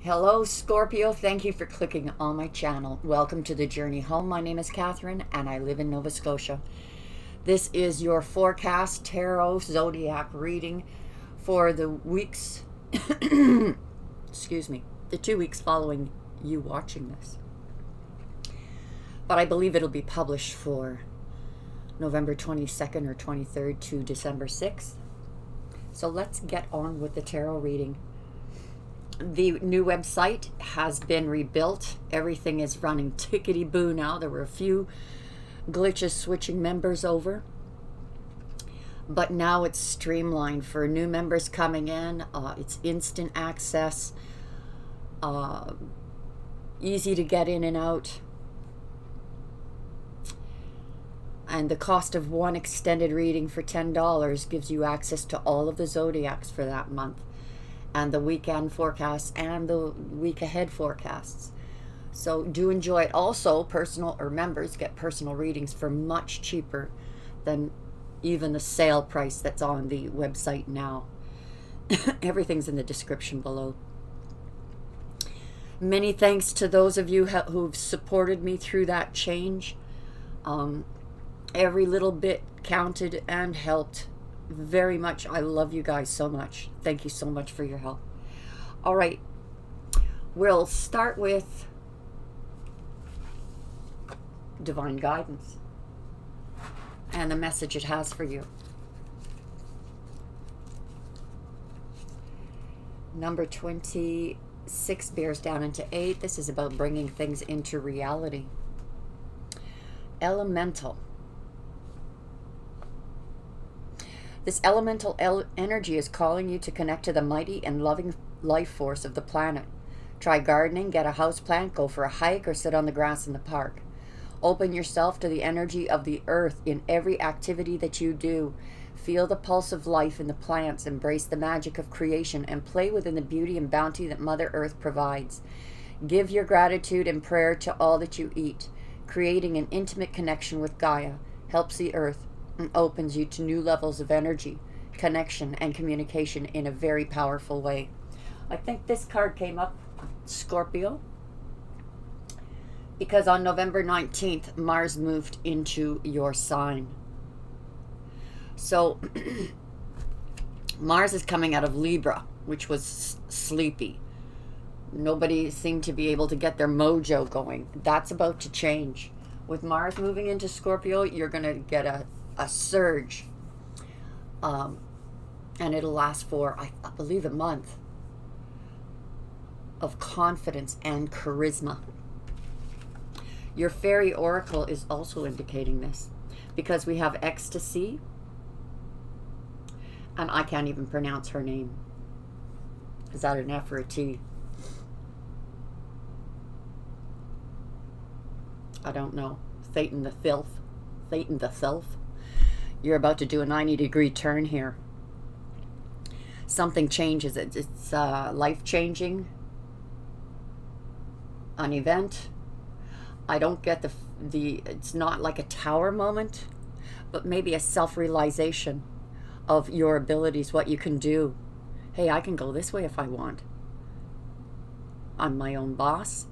Hello, Scorpio. Thank you for clicking on my channel. Welcome to the journey home. My name is Catherine, and I live in Nova Scotia. This is your forecast tarot zodiac reading for the weeks, excuse me, the 2 weeks following you watching this. But I believe it'll be published for November 22nd or 23rd to December 6th. So let's get on with the tarot reading. The new website has been rebuilt. Everything is running tickety-boo now. There were a few glitches switching members over, but now it's streamlined for new members coming in. It's instant access, easy to get in and out, and the cost of one extended reading for $10 gives you access to all of the zodiacs for that month, and the weekend forecasts and the week ahead forecasts. So do enjoy it. Also, personal or members get personal readings for much cheaper than even the sale price that's on the website now. Everything's in the description below. Many thanks to those of you who've supported me through that change. Every little bit counted and helped very much. I love you guys so much. Thank you so much for your help. All right, we'll start with divine guidance and the message it has for you. Number 26 bears down into 8. This is about bringing things into reality. Elemental. This elemental energy is calling you to connect to the mighty and loving life force of the planet. Try gardening, get a house plant, go for a hike, or sit on the grass in the park. Open yourself to the energy of the earth in every activity that you do. Feel the pulse of life in the plants, embrace the magic of creation, and play within the beauty and bounty that Mother Earth provides. Give your gratitude and prayer to all that you eat. Creating an intimate connection with Gaia helps the earth and opens you to new levels of energy, connection, and communication in a very powerful way. I think this card came up, Scorpio, because on November 19th, Mars moved into your sign. So Mars is coming out of Libra, which was sleepy. Nobody seemed to be able to get their mojo going. That's about to change. With Mars moving into Scorpio, you're going to get a surge, and it'll last for, I believe, a month of confidence and charisma. Your fairy oracle is also indicating this, because we have ecstasy, and I can't even pronounce her name. Is that an F or a T? I don't know. Thetan the Filth. Thetan the Self. You're about to do a 90-degree turn here. Something changes. It's life-changing. An event. I don't get the. It's not like a tower moment, but maybe a self-realization of your abilities, what you can do. Hey, I can go this way if I want. I'm my own boss.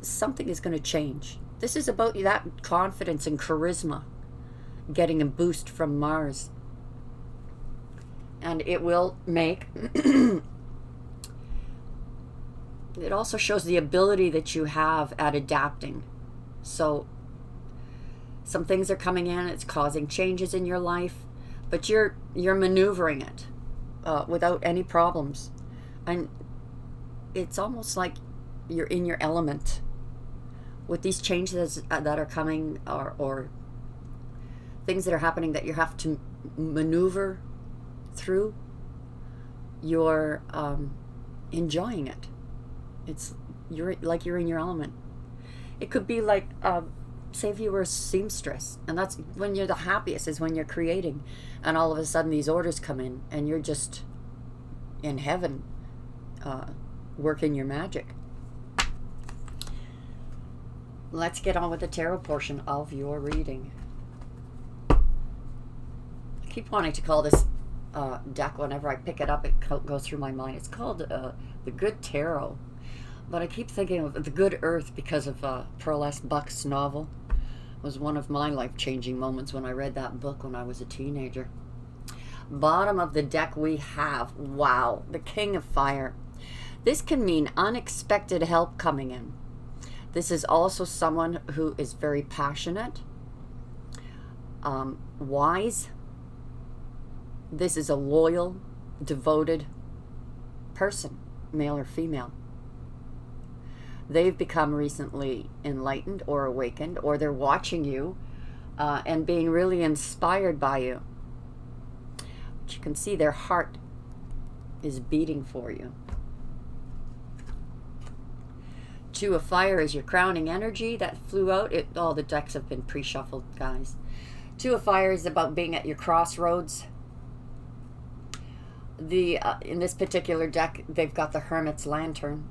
Something is going to change. This is about that confidence and charisma getting a boost from Mars. And it will make... it also shows the ability that you have at adapting. So some things are coming in. It's causing changes in your life. But you're maneuvering it without any problems. And it's almost like you're in your element. With these changes that are coming, or things that are happening that you have to maneuver through, you're enjoying it. You're in your element. It could be like, say if you were a seamstress, and that's when you're the happiest, is when you're creating, and all of a sudden these orders come in, and you're just in heaven, working your magic. Let's get on with the tarot portion of your reading. I keep wanting to call this deck. Whenever I pick it up, it goes through my mind. It's called the Good Tarot, but I keep thinking of the Good Earth because of Pearl S. Buck's novel. It was one of my life-changing moments when I read that book when I was a teenager. Bottom of the deck we have, wow, the King of Fire. This can mean unexpected help coming in. This is also someone who is very passionate, wise. This is a loyal, devoted person, male or female. They've become recently enlightened or awakened, or they're watching you and being really inspired by you. But you can see their heart is beating for you. Two of Fire is your crowning energy that flew out. All the decks have been pre-shuffled, guys. Two of Fire is about being at your crossroads. In this particular deck, they've got the Hermit's Lantern.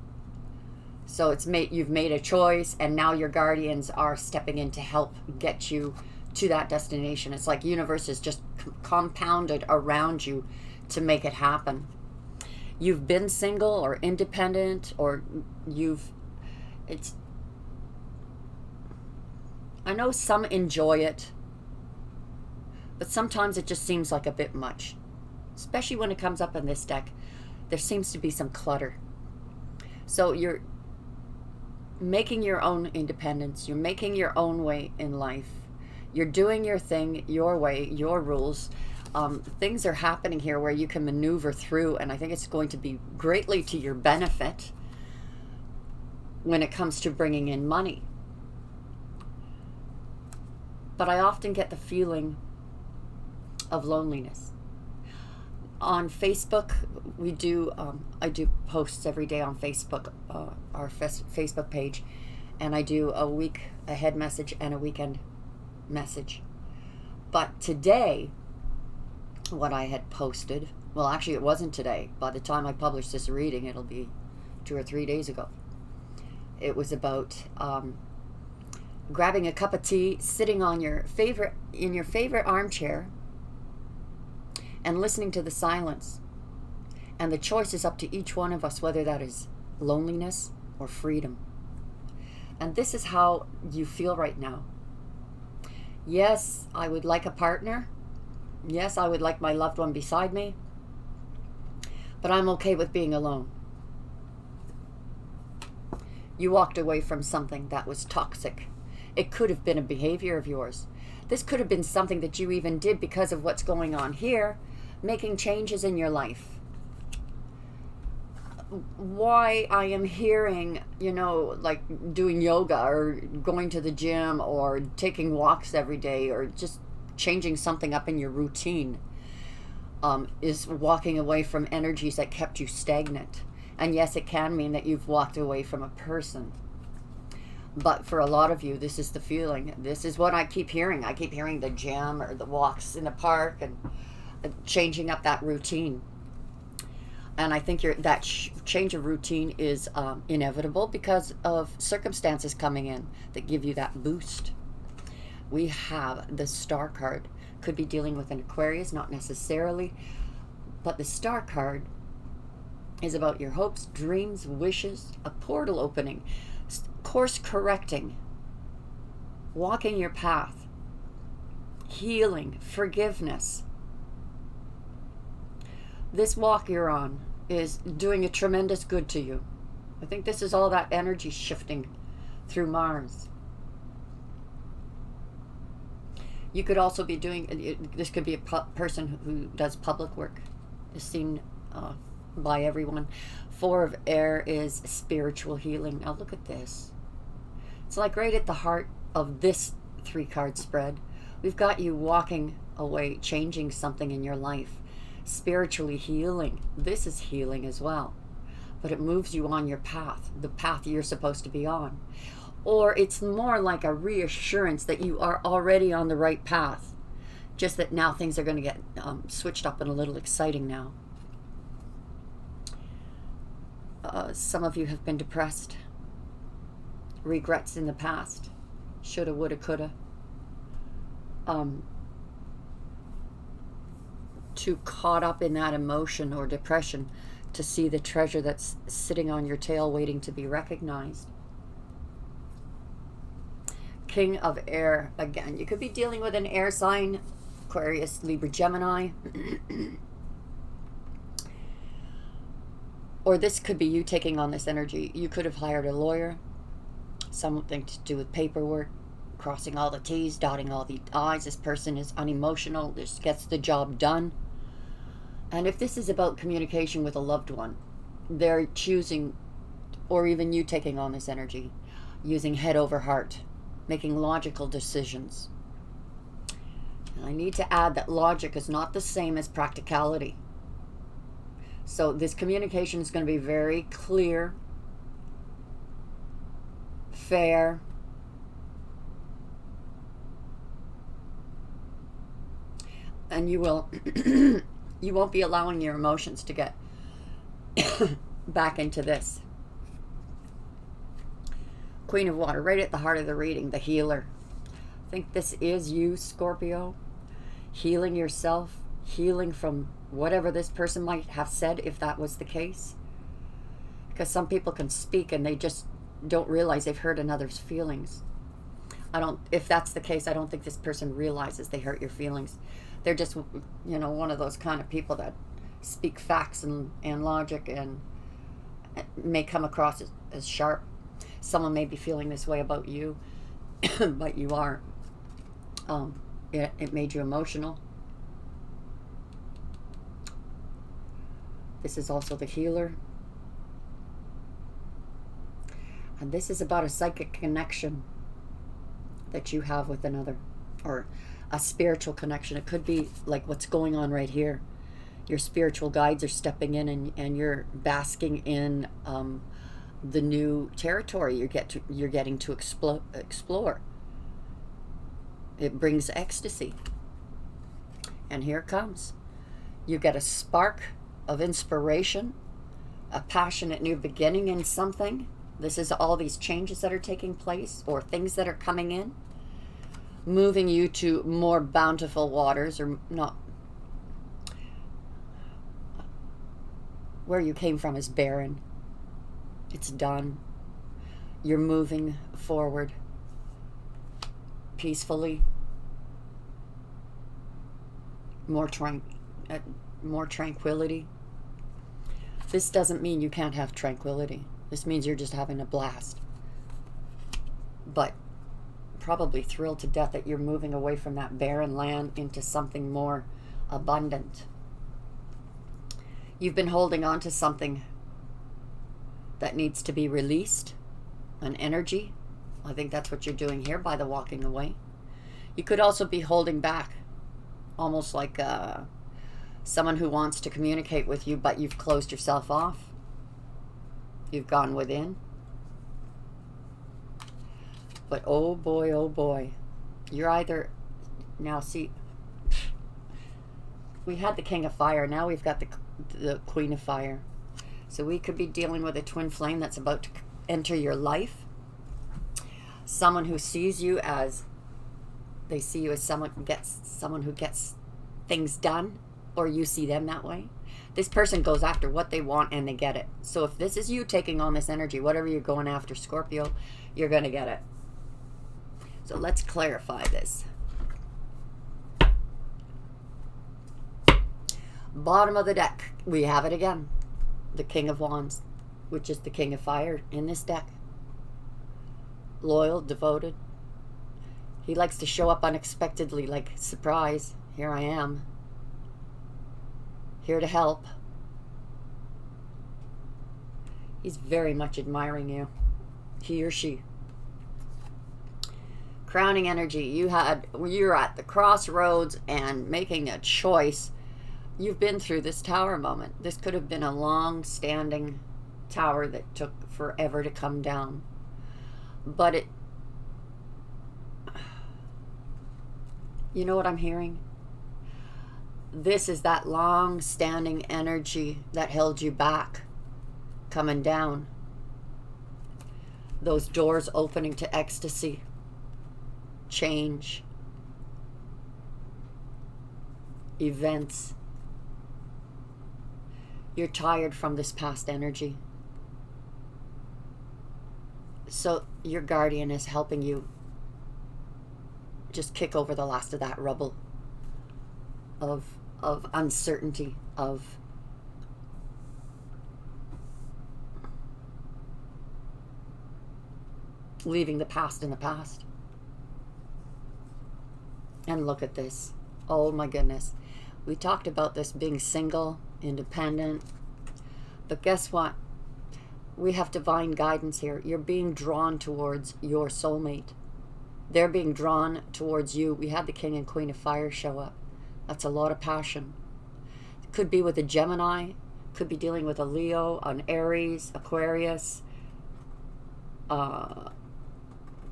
So you've made a choice, and now your guardians are stepping in to help get you to that destination. It's like universe is just compounded around you to make it happen. You've been single or independent, or I know some enjoy it, but sometimes it just seems like a bit much. Especially when it comes up in this deck, there seems to be some clutter. So you're making your independence. You're making your own way in life. You're doing your thing, your way, your rules. Things are happening here where you can maneuver through, and I think it's going to be greatly to your benefit when it comes to bringing in money. But I often get the feeling of loneliness. On Facebook, I do posts every day on Facebook, our Facebook page, and I do a week ahead message and a weekend message. But today, what I had posted, well, actually it wasn't today. By the time I publish this reading, it'll be 2 or 3 days ago. It was about grabbing a cup of tea, sitting on your favorite armchair, and listening to the silence. And the choice is up to each one of us, whether that is loneliness or freedom. And this is how you feel right now. Yes, I would like a partner. Yes, I would like my loved one beside me. But I'm okay with being alone. You walked away from something that was toxic. It could have been a behavior of yours. This could have been something that you even did because of what's going on here, making changes in your life. Why I am hearing, like doing yoga or going to the gym or taking walks every day or just changing something up in your routine is walking away from energies that kept you stagnant. And yes, it can mean that you've walked away from a person. But for a lot of you, this is the feeling. This is what I keep hearing. I keep hearing the gym or the walks in the park and changing up that routine. And I think that change of routine is inevitable because of circumstances coming in that give you that boost. We have the Star card. Could be dealing with an Aquarius, not necessarily. But the Star card is about your hopes, dreams, wishes, a portal opening, course correcting, walking your path, healing, forgiveness. This walk you're on is doing a tremendous good to you. I think this is all that energy shifting through Mars. You could also be doing, this could be a person who does public work, is seen by everyone. 4 of Air is spiritual healing. Now look at this. It's like right at the heart of this 3-card spread. We've got you walking away, changing something in your life. Spiritually healing. This is healing as well. But it moves you on your path, the path you're supposed to be on. Or it's more like a reassurance that you are already on the right path. Just that now things are going to get switched up and a little exciting now. Some of you have been depressed. Regrets in the past. Shoulda, woulda, coulda. 2 too caught up in that emotion or depression to see the treasure that's sitting on your tail waiting to be recognized. King of Air, again, you could be dealing with an air sign, Aquarius, Libra, Gemini. Or this could be you taking on this energy. You could have hired a lawyer, something to do with paperwork, crossing all the T's, dotting all the I's. This person is unemotional, just gets the job done. And if this is about communication with a loved one, they're choosing, or even you taking on this energy, using head over heart, making logical decisions. And I need to add that logic is not the same as practicality. So this communication is going to be very clear, fair, and you will you won't be allowing your emotions to get back into this. Queen of Water, right at the heart of the reading, the healer. I think this is you, Scorpio, healing yourself, healing from whatever this person might have said, if that was the case. Because some people can speak and they just don't realize they've hurt another's feelings. If that's the case, I don't think this person realizes they hurt your feelings. They're just, one of those kind of people that speak facts and logic and may come across as sharp. Someone may be feeling this way about you, but you aren't. It made you emotional. This is also the healer. And this is about a psychic connection that you have with another, or a spiritual connection. It could be like what's going on right here. Your spiritual guides are stepping in and you're basking in the new territory you're getting to explore. It brings ecstasy. And here it comes. You get a spark of inspiration, a passionate new beginning in something. This is all these changes that are taking place, or things that are coming in, moving you to more bountiful waters, or not. Where you came from is barren. It's done. You're moving forward peacefully. More tranquility. This doesn't mean you can't have tranquility. This means you're just having a blast. But probably thrilled to death that you're moving away from that barren land into something more abundant. You've been holding on to something that needs to be released, an energy. I think that's what you're doing here by the walking away. You could also be holding back, almost like someone who wants to communicate with you, but you've closed yourself off. You've gone within. But oh boy, you're either, now see, we had the King of Fire, now we've got the Queen of Fire. So we could be dealing with a twin flame that's about to enter your life. Someone who sees you as, they see you as someone who gets things done, or you see them that way. This person goes after what they want and they get it. So if this is you taking on this energy, whatever you're going after, Scorpio, you're going to get it. So let's clarify this. Bottom of the deck, we have it again. The King of Wands, which is the King of Fire in this deck. Loyal, devoted. He likes to show up unexpectedly, like, surprise, here I am. Here to help. He's very much admiring you. He or she. Crowning energy. You're at the crossroads and making a choice. You've been through this tower moment. This could have been a long-standing tower that took forever to come down. But you know what I'm hearing? This is that long-standing energy that held you back, coming down. Those doors opening to ecstasy, change, events, You're tired from this past energy. So your guardian is helping you just kick over the last of that rubble of uncertainty, of leaving the past in the past. And look at this. Oh my goodness. We talked about this being single, independent. But guess what? We have divine guidance here. You're being drawn towards your soulmate. They're being drawn towards you. We had the King and Queen of Fire show up. That's a lot of passion. It could be with a Gemini. Could be dealing with a Leo, an Aries, Aquarius,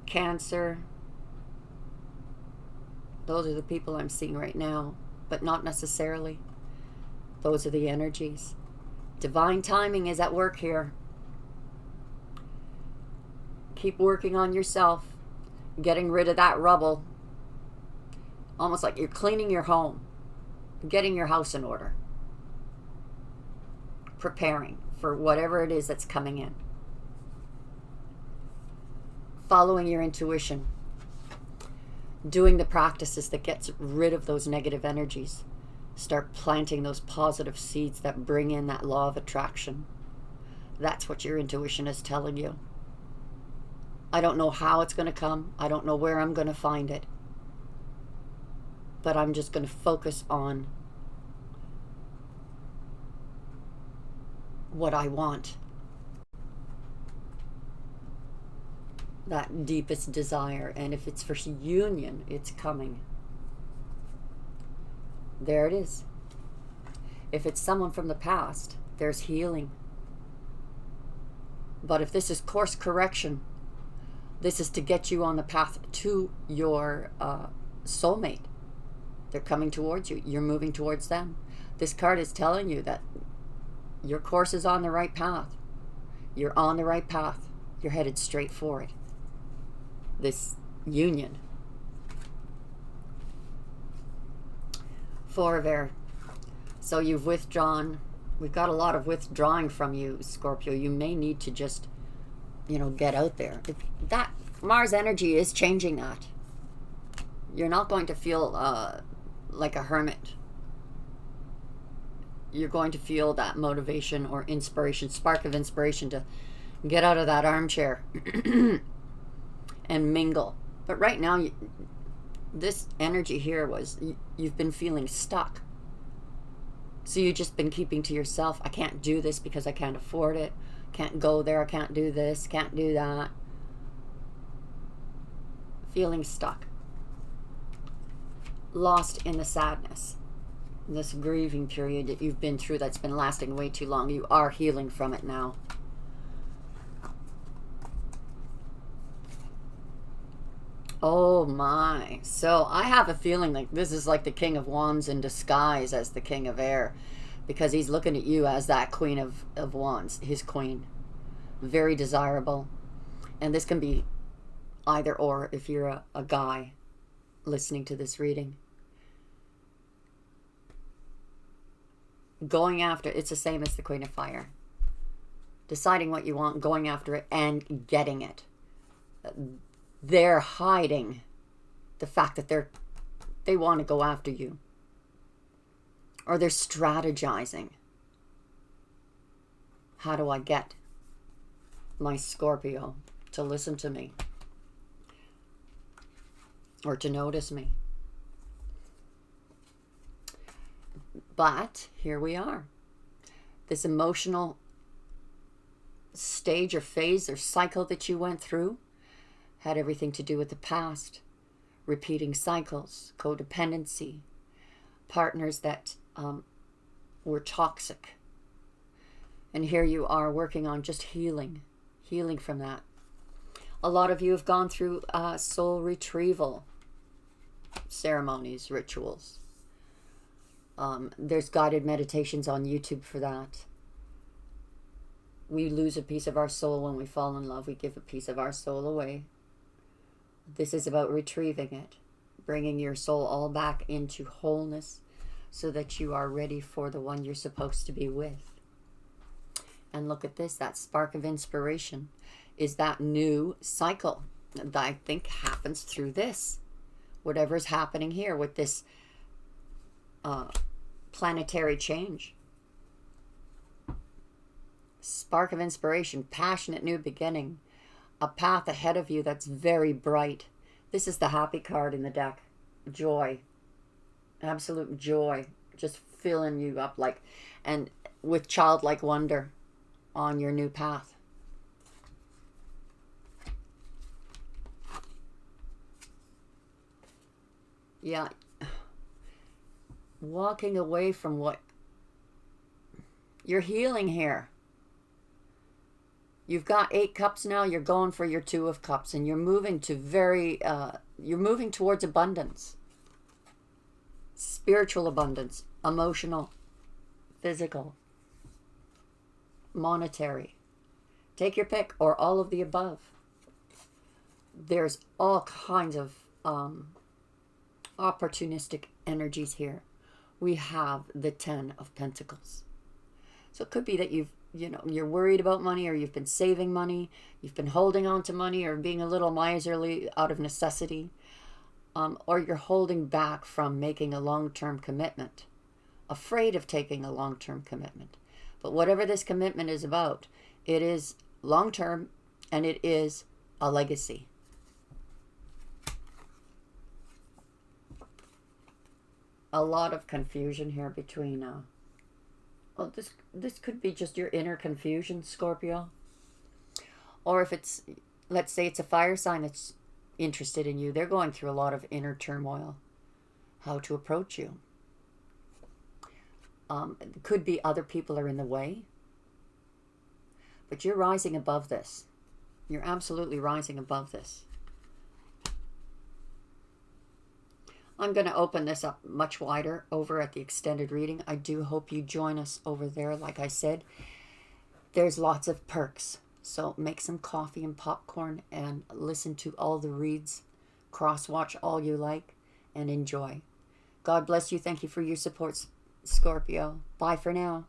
Cancer. Those are the people I'm seeing right now, but not necessarily. Those are the energies. Divine timing is at work here. Keep working on yourself, getting rid of that rubble. Almost like you're cleaning your home, getting your house in order, preparing for whatever it is that's coming in. Following your intuition, doing the practices that gets rid of those negative energies. Start planting those positive seeds that bring in that law of attraction. That's what your intuition is telling you. I don't know how it's going to come. I don't know where I'm going to find it. But I'm just going to focus on what I want. That deepest desire. And if it's for union, it's coming. There it is. If it's someone from the past, there's healing. But if this is course correction, this is to get you on the path to your soulmate. They're coming towards you. You're moving towards them. This card is telling you that your course is on the right path. You're on the right path. You're headed straight for it. This union. Four of Air. So you've withdrawn. We've got a lot of withdrawing from you, Scorpio. You may need to just, get out there. That Mars energy is changing that. You're not going to feel like a hermit. You're going to feel that motivation or inspiration, spark of inspiration to get out of that armchair and mingle. But right now, this energy here was, you've been feeling stuck. So you've just been keeping to yourself. I can't do this because I can't afford it. Can't go there. I can't do this. Can't do that. Feeling stuck. Lost in the sadness. This grieving period that you've been through that's been lasting way too long. You are healing from it now. Oh my. So I have a feeling like this is like the King of Wands in disguise as the King of Air, because he's looking at you as that Queen of Wands, his queen. Very desirable. And this can be either or if you're a guy listening to this reading. Going after, it's the same as the Queen of Fire. Deciding what you want, going after it, and getting it. They're hiding the fact that they want to go after you. Or they're strategizing. How do I get my Scorpio to listen to me? Or to notice me? But here we are. This emotional stage or phase or cycle that you went through had everything to do with the past. Repeating cycles, codependency, partners that were toxic. And here you are working on just healing from that. A lot of you have gone through soul retrieval ceremonies, rituals. There's guided meditations on YouTube for that. We lose a piece of our soul when we fall in love. We give a piece of our soul away. This is about retrieving it, bringing your soul all back into wholeness so that you are ready for the one you're supposed to be with. And look at this, that spark of inspiration is that new cycle that I think happens through this. Whatever's happening here with this planetary change. Spark of inspiration, passionate new beginning. A path ahead of you that's very bright. This is the happy card in the deck. Joy. Absolute joy. Just filling you up like, and with childlike wonder on your new path. Yeah. Walking away from what you're healing here. You've got 8 cups now. You're going for your 2 of cups, and you're moving to you're moving towards abundance. Spiritual abundance, emotional, physical, monetary. Take your pick, or all of the above. There's all kinds of opportunistic energies here. We have the 10 of Pentacles. So it could be that you're worried about money, or you've been saving money, you've been holding on to money, or being a little miserly out of necessity, or you're holding back from making a long-term commitment, afraid of taking a long-term commitment. But whatever this commitment is about, it is long-term, and it is a legacy. A lot of confusion here between well, this could be just your inner confusion, Scorpio. Or if it's, let's say it's a fire sign that's interested in you, they're going through a lot of inner turmoil. How to approach you. It could be other people are in the way. But you're rising above this. You're absolutely rising above this. I'm going to open this up much wider over at the extended reading. I do hope you join us over there. Like I said, there's lots of perks. So make some coffee and popcorn and listen to all the reads. Cross-watch all you like and enjoy. God bless you. Thank you for your support, Scorpio. Bye for now.